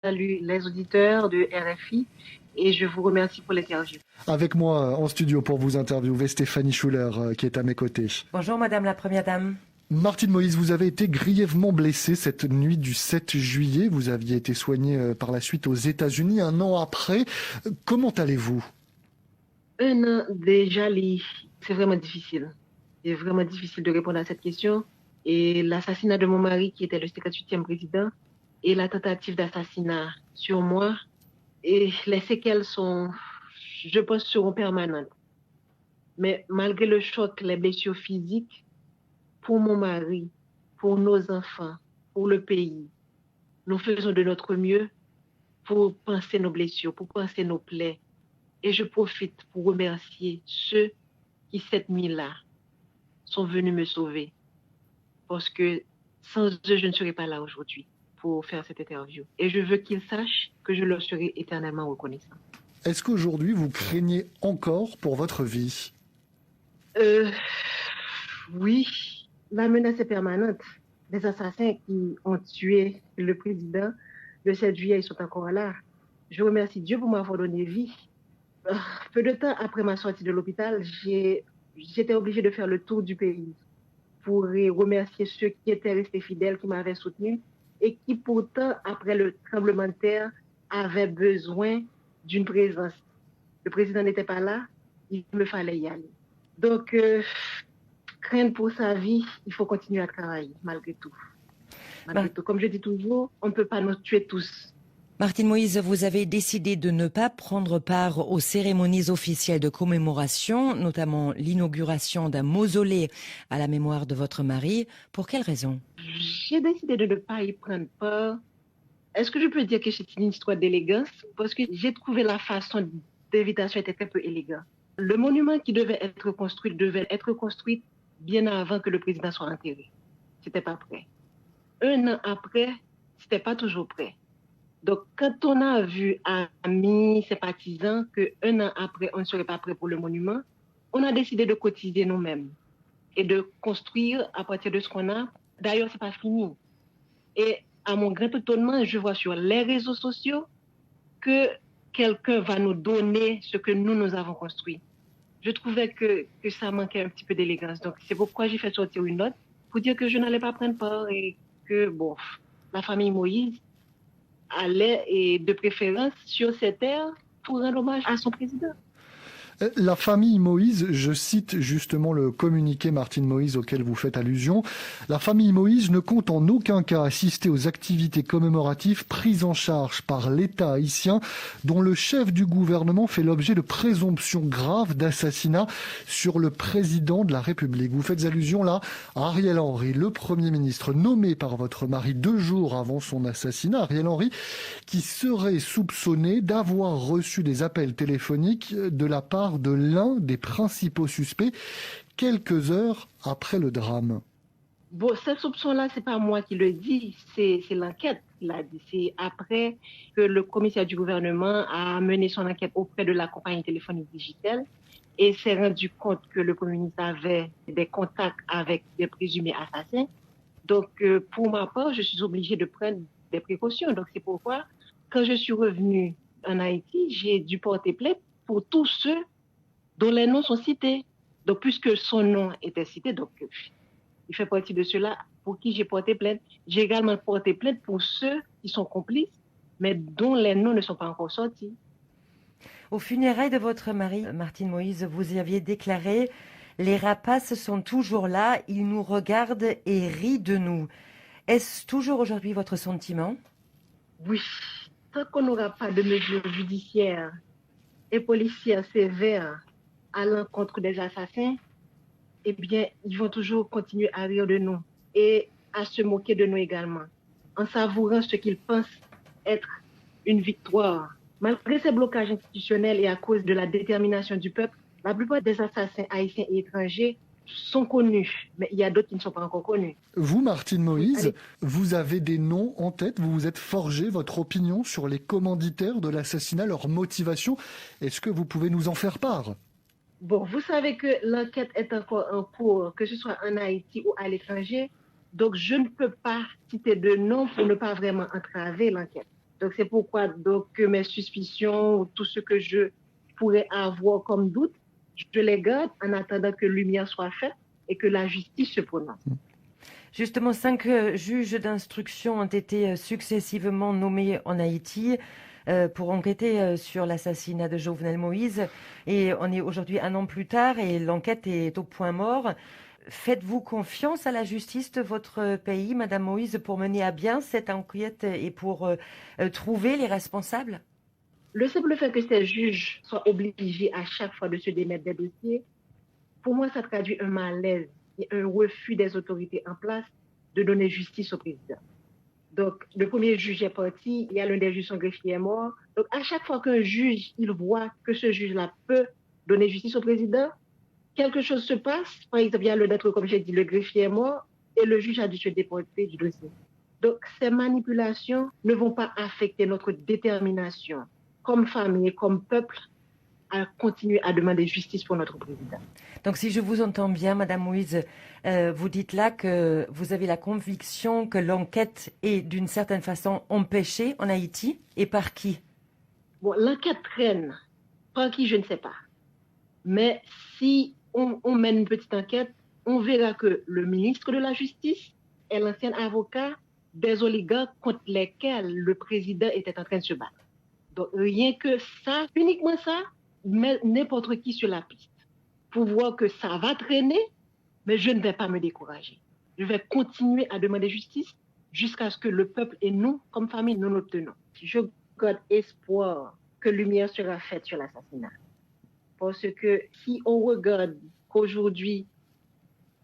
salue les auditeurs de RFI et je vous remercie pour l'interview. Avec moi en studio pour vous interviewer, Stéphanie Schuller qui est à mes côtés. Bonjour Madame la Première Dame. Martine Moïse, vous avez été grièvement blessée cette nuit du 7 juillet. Vous aviez été soignée par la suite aux États-Unis un an après. Comment allez-vous? Un an déjà, c'est vraiment difficile. C'est vraiment difficile de répondre à cette question. Et l'assassinat de mon mari, qui était le 58e président, et la tentative d'assassinat sur moi, et les séquelles sont, je pense, seront permanentes. Mais malgré le choc, les blessures physiques, pour mon mari, pour nos enfants, pour le pays, nous faisons de notre mieux pour penser nos blessures, pour penser nos plaies. Et je profite pour remercier ceux qui, cette nuit-là, sont venus me sauver. Parce que sans eux, je ne serais pas là aujourd'hui pour faire cette interview. Et je veux qu'ils sachent que je leur serai éternellement reconnaissant. Est-ce qu'aujourd'hui, vous craignez encore pour votre vie? Oui, la menace est permanente. Les assassins qui ont tué le président le 7 juillet, ils sont encore là. Je remercie Dieu pour m'avoir donné vie. Peu de temps après ma sortie de l'hôpital, j'étais obligée de faire le tour du pays pour remercier ceux qui étaient restés fidèles, qui m'avaient soutenu et qui pourtant, après le tremblement de terre, avaient besoin d'une présence. Le président n'était pas là, il me fallait y aller. Donc, craindre pour sa vie, il faut continuer à travailler, malgré tout. Malgré tout. Comme je dis toujours, on ne peut pas nous tuer tous. Martine Moïse, vous avez décidé de ne pas prendre part aux cérémonies officielles de commémoration, notamment l'inauguration d'un mausolée à la mémoire de votre mari. Pour quelle raison? J'ai décidé de ne pas y prendre part. Est-ce que je peux dire que c'est une histoire d'élégance? Parce que j'ai trouvé la façon d'invitation était très peu élégante. Le monument qui devait être construit bien avant que le président soit enterré. C'était pas prêt. Un an après, c'était pas toujours prêt. Donc, quand on a vu amis, sympathisants, qu'un an après, on ne serait pas prêt pour le monument, on a décidé de cotiser nous-mêmes et de construire à partir de ce qu'on a. D'ailleurs, c'est pas fini. Et à mon grand étonnement, je vois sur les réseaux sociaux que quelqu'un va nous donner ce que nous avons construit. Je trouvais que ça manquait un petit peu d'élégance. Donc, c'est pourquoi j'ai fait sortir une note pour dire que je n'allais pas prendre part et que, bon, la famille Moïse allait, et de préférence, sur cette terre pour rendre hommage à son président. La famille Moïse, je cite justement le communiqué Martine Moïse auquel vous faites allusion, la famille Moïse ne compte en aucun cas assister aux activités commémoratives prises en charge par l'État haïtien dont le chef du gouvernement fait l'objet de présomptions graves d'assassinat sur le président de la République. Vous faites allusion là à Ariel Henry, le Premier ministre nommé par votre mari 2 jours avant son assassinat. Ariel Henry qui serait soupçonné d'avoir reçu des appels téléphoniques de la part de l'un des principaux suspects quelques heures après le drame. Bon, ce soupçon-là, c'est pas moi qui le dis, c'est l'enquête qui l'a dit. C'est après que le commissaire du gouvernement a mené son enquête auprès de la compagnie téléphonique digitale et s'est rendu compte que le Premier ministre avait des contacts avec des présumés assassins. Donc, pour ma part, je suis obligée de prendre des précautions. Donc, c'est pourquoi, quand je suis revenue en Haïti, j'ai dû porter plainte pour tous ceux dont les noms sont cités. Donc, puisque son nom était cité, donc il fait partie de ceux-là pour qui j'ai porté plainte. J'ai également porté plainte pour ceux qui sont complices, mais dont les noms ne sont pas encore sortis. Aux funérailles de votre mari, Martine Moïse, vous y aviez déclaré « Les rapaces sont toujours là, ils nous regardent et rient de nous ». Est-ce toujours aujourd'hui votre sentiment? Oui, tant qu'on n'aura pas de mesures judiciaires et policières sévères à l'encontre des assassins, eh bien, ils vont toujours continuer à rire de nous et à se moquer de nous également, en savourant ce qu'ils pensent être une victoire. Malgré ces blocages institutionnels et à cause de la détermination du peuple, la plupart des assassins haïtiens et étrangers sont connus, mais il y a d'autres qui ne sont pas encore connus. Vous, Martine Moïse, Oui, vous avez des noms en tête, vous vous êtes forgé votre opinion sur les commanditaires de l'assassinat, leur motivation. Est-ce que vous pouvez nous en faire part? Bon, vous savez que l'enquête est encore en cours, que ce soit en Haïti ou à l'étranger. Donc, je ne peux pas citer de nom pour ne pas vraiment entraver l'enquête. Donc c'est pourquoi que mes suspicions, tout ce que je pourrais avoir comme doute, je les garde en attendant que lumière soit faite et que la justice se prononce. Justement, 5 juges d'instruction ont été successivement nommés en Haïti pour enquêter sur l'assassinat de Jovenel Moïse. Et on est aujourd'hui 1 an plus tard et l'enquête est au point mort. Faites-vous confiance à la justice de votre pays, Madame Moïse, pour mener à bien cette enquête et pour trouver les responsables? Le simple fait que ces juges soient obligés à chaque fois de se démettre des dossiers, pour moi, ça traduit un malaise et un refus des autorités en place de donner justice au président. Donc, le premier juge est parti, il y a l'un des juges, son greffier est mort. Donc, à chaque fois qu'un juge, il voit que ce juge-là peut donner justice au président, quelque chose se passe. Par exemple, il y a le d'être, comme j'ai dit, le greffier est mort et le juge a dû se déporter du dossier. Donc, ces manipulations ne vont pas affecter notre détermination comme famille, comme peuple, à continuer à demander justice pour notre président. Donc, si je vous entends bien, Madame Moïse, vous dites là que vous avez la conviction que l'enquête est d'une certaine façon empêchée en Haïti, et par qui? Bon, l'enquête traîne. Par qui, je ne sais pas. Mais si on mène une petite enquête, on verra que le ministre de la Justice est l'ancien avocat des oligarques contre lesquels le président était en train de se battre. Donc, rien que ça, uniquement ça, met n'importe qui sur la piste pour voir que ça va traîner, mais je ne vais pas me décourager. Je vais continuer à demander justice jusqu'à ce que le peuple et nous, comme famille, nous l'obtenons. Je garde espoir que lumière sera faite sur l'assassinat. Parce que si on regarde qu'aujourd'hui,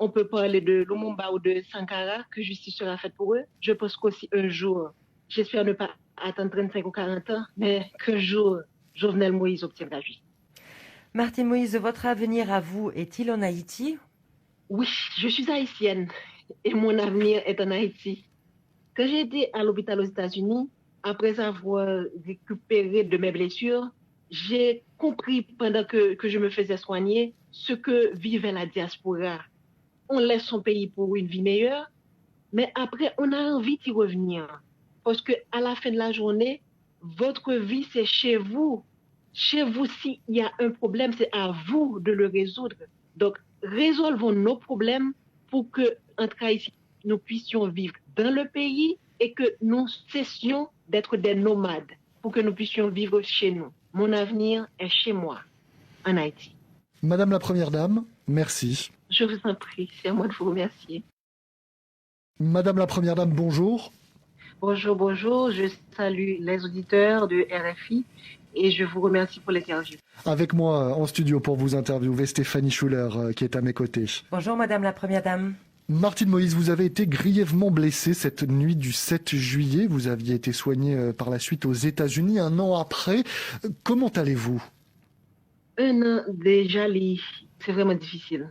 on peut parler de Lumumba ou de Sankara, que justice sera faite pour eux, je pense qu'aussi un jour, j'espère ne pas attendre 35 ou 40 ans, mais qu'un jour, Jovenel Moïse obtiendra justice. Martine Moïse, votre avenir à vous est-il en Haïti? Oui, je suis haïtienne et mon avenir est en Haïti. Quand j'ai été à l'hôpital aux États-Unis, après avoir récupéré de mes blessures, j'ai compris pendant que je me faisais soigner ce que vivait la diaspora. On laisse son pays pour une vie meilleure, mais après, on a envie d'y revenir. Parce qu'à la fin de la journée, votre vie, c'est chez vous. Chez vous, s'il y a un problème, c'est à vous de le résoudre. Donc, résolvons nos problèmes pour que, entre Haïtiens, nous puissions vivre dans le pays et que nous cessions d'être des nomades, pour que nous puissions vivre chez nous. Mon avenir est chez moi, en Haïti. Madame la Première Dame, merci. Je vous en prie, c'est à moi de vous remercier. Madame la Première Dame, bonjour. Bonjour, bonjour. Je salue les auditeurs de RFI et je vous remercie pour l'interview. Avec moi en studio pour vous interviewer, Stéphanie Schuller, qui est à mes côtés. Bonjour, Madame la Première Dame. Martine Moïse, vous avez été grièvement blessée cette nuit du 7 juillet. Vous aviez été soignée par la suite aux États-Unis 1 an après. Comment allez-vous? 1 an déjà, c'est vraiment difficile.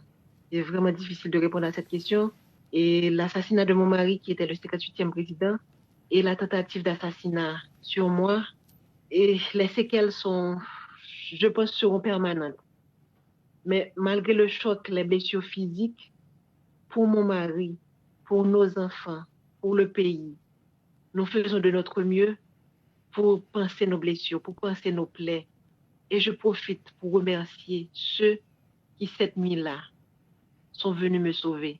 C'est vraiment difficile de répondre à cette question. Et l'assassinat de mon mari, qui était le 58e président, et la tentative d'assassinat sur moi, et les séquelles sont, je pense, seront permanentes. Mais malgré le choc, les blessures physiques, pour mon mari, pour nos enfants, pour le pays, nous faisons de notre mieux pour penser nos blessures, pour penser nos plaies. Et je profite pour remercier ceux qui, cette nuit-là, sont venus me sauver.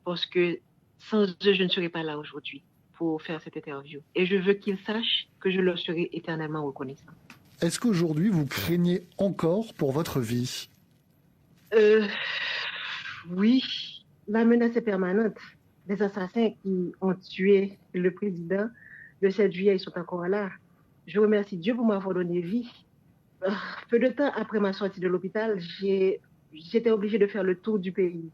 Parce que sans eux, je ne serais pas là aujourd'hui pour faire cette interview. Et je veux qu'ils sachent que je leur serai éternellement reconnaissant. Est-ce qu'aujourd'hui, vous craignez encore pour votre vie? Oui, la menace est permanente. Les assassins qui ont tué le président le 7 juillet, ils sont encore là. Je remercie Dieu pour m'avoir donné vie. Peu de temps après ma sortie de l'hôpital, j'étais obligée de faire le tour du pays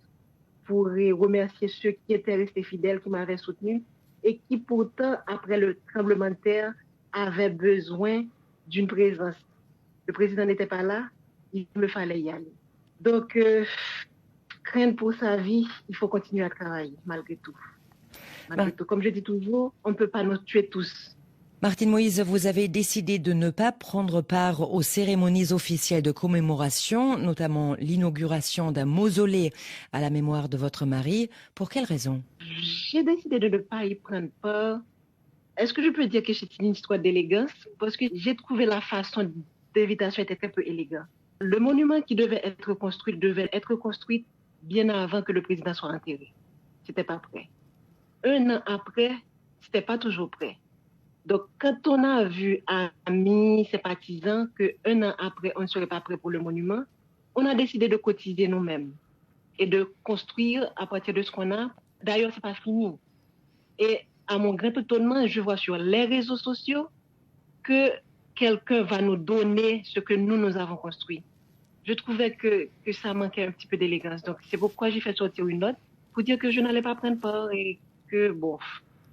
pour remercier ceux qui étaient restés fidèles, qui m'avaient soutenu et qui pourtant, après le tremblement de terre, avaient besoin d'une présence. Le président n'était pas là, il me fallait y aller. Donc, craindre pour sa vie, il faut continuer à travailler, malgré tout. Malgré tout. Comme je dis toujours, on ne peut pas nous tuer tous. Martine Moïse, vous avez décidé de ne pas prendre part aux cérémonies officielles de commémoration, notamment l'inauguration d'un mausolée à la mémoire de votre mari. Pour quelle raison? J'ai décidé de ne pas y prendre part. Est-ce que je peux dire que c'est une histoire d'élégance? Parce que j'ai trouvé la façon d'invitation était un peu élégante. Le monument qui devait être construit bien avant que le président soit enterré. C'était pas prêt. Un an après, c'était pas toujours prêt. Donc, quand on a vu amis, sympathisants, qu'un an après, on ne serait pas prêt pour le monument, on a décidé de cotiser nous-mêmes et de construire à partir de ce qu'on a. D'ailleurs, c'est pas fini. Et à mon grand étonnement, je vois sur les réseaux sociaux que quelqu'un va nous donner ce que nous avons construit. Je trouvais que ça manquait un petit peu d'élégance. Donc, c'est pourquoi j'ai fait sortir une note pour dire que je n'allais pas prendre part et que, bon,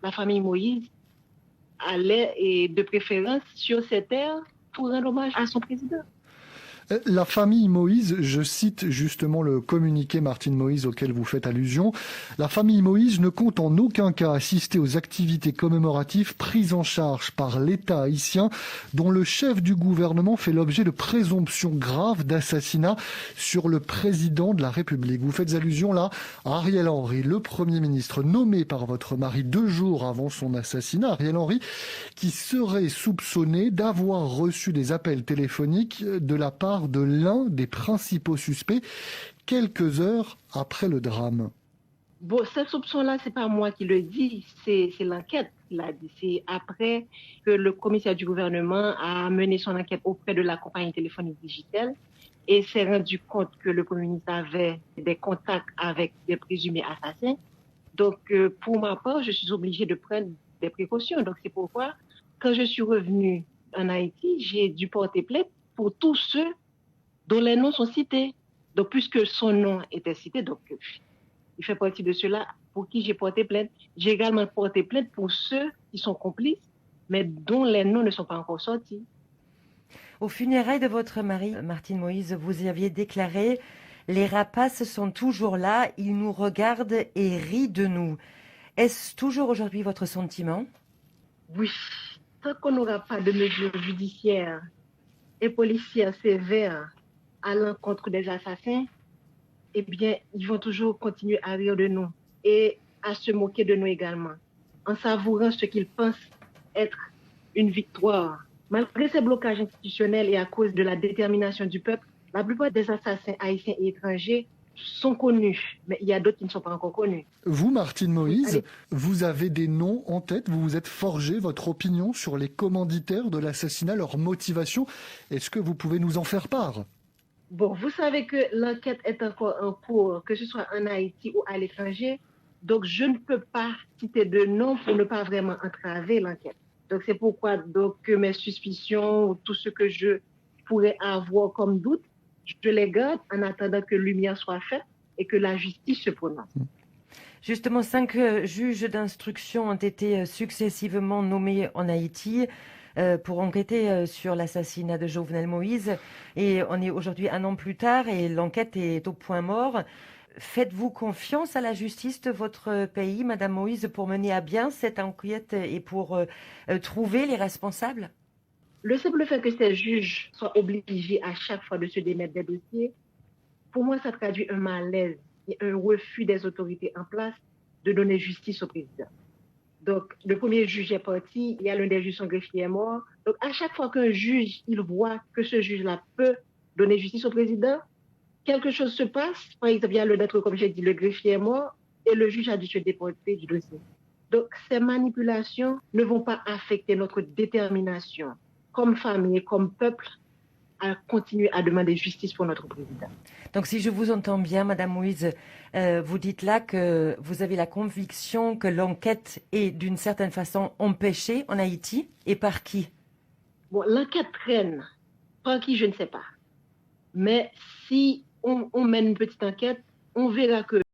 la famille Moïse allait, et de préférence, sur cette terre pour rendre hommage à son président. La famille Moïse, je cite justement le communiqué Martine Moïse auquel vous faites allusion, la famille Moïse ne compte en aucun cas assister aux activités commémoratives prises en charge par l'État haïtien dont le chef du gouvernement fait l'objet de présomptions graves d'assassinat sur le président de la République. Vous faites allusion là à Ariel Henry, le Premier ministre nommé par votre mari 2 jours avant son assassinat, Ariel Henry, qui serait soupçonné d'avoir reçu des appels téléphoniques de la part de l'un des principaux suspects quelques heures après le drame. Bon, cette soupçon-là, c'est pas moi qui le dis, c'est l'enquête qui l'a dit. C'est après que le commissaire du gouvernement a mené son enquête auprès de la compagnie téléphonique digitale et s'est rendu compte que le Premier ministre avait des contacts avec des présumés assassins. Donc, pour ma part, je suis obligée de prendre des précautions. Donc, c'est pourquoi, quand je suis revenue en Haïti, j'ai dû porter plainte pour tous ceux dont les noms sont cités. Donc, puisque son nom était cité, donc il fait partie de ceux-là pour qui j'ai porté plainte. J'ai également porté plainte pour ceux qui sont complices, mais dont les noms ne sont pas encore sortis. Aux funérailles de votre mari, Martine Moïse, vous y aviez déclaré « Les rapaces sont toujours là, ils nous regardent et rient de nous ». Est-ce toujours aujourd'hui votre sentiment? Oui, tant qu'on n'aura pas de mesures judiciaires et policières sévères à l'encontre des assassins, eh bien, ils vont toujours continuer à rire de nous et à se moquer de nous également, en savourant ce qu'ils pensent être une victoire. Malgré ces blocages institutionnels et à cause de la détermination du peuple, la plupart des assassins haïtiens et étrangers sont connus, mais il y a d'autres qui ne sont pas encore connus. Vous, Martine Moïse, vous avez des noms en tête, vous vous êtes forgé votre opinion sur les commanditaires de l'assassinat, leur motivation. Est-ce que vous pouvez nous en faire part? Bon, vous savez que l'enquête est encore en cours, que ce soit en Haïti ou à l'étranger. Donc, je ne peux pas citer de nom pour ne pas vraiment entraver l'enquête. Donc, c'est pourquoi mes suspicions ou tout ce que je pourrais avoir comme doute, je les garde en attendant que lumière soit faite et que la justice se prononce. Justement, 5 juges d'instruction ont été successivement nommés en Haïti pour enquêter sur l'assassinat de Jovenel Moïse. Et on est aujourd'hui 1 an plus tard et l'enquête est au point mort. Faites-vous confiance à la justice de votre pays, Madame Moïse, pour mener à bien cette enquête et pour trouver les responsables? Le simple fait que ces juges soient obligés à chaque fois de se démettre des dossiers, pour moi, ça traduit un malaise et un refus des autorités en place de donner justice au président. Donc, le premier juge est parti, il y a l'un des juges, son greffier est mort. Donc, à chaque fois qu'un juge, il voit que ce juge-là peut donner justice au président, quelque chose se passe. Par exemple, il y a le nôtre, comme j'ai dit, le greffier est mort et le juge a dû se déporter du dossier. Donc, ces manipulations ne vont pas affecter notre détermination comme famille, comme peuple, à continuer à demander justice pour notre président. Donc, si je vous entends bien, Madame Moïse, vous dites là que vous avez la conviction que l'enquête est d'une certaine façon empêchée en Haïti, et par qui? Bon, l'enquête traîne. Par qui, je ne sais pas. Mais si on mène une petite enquête, on verra que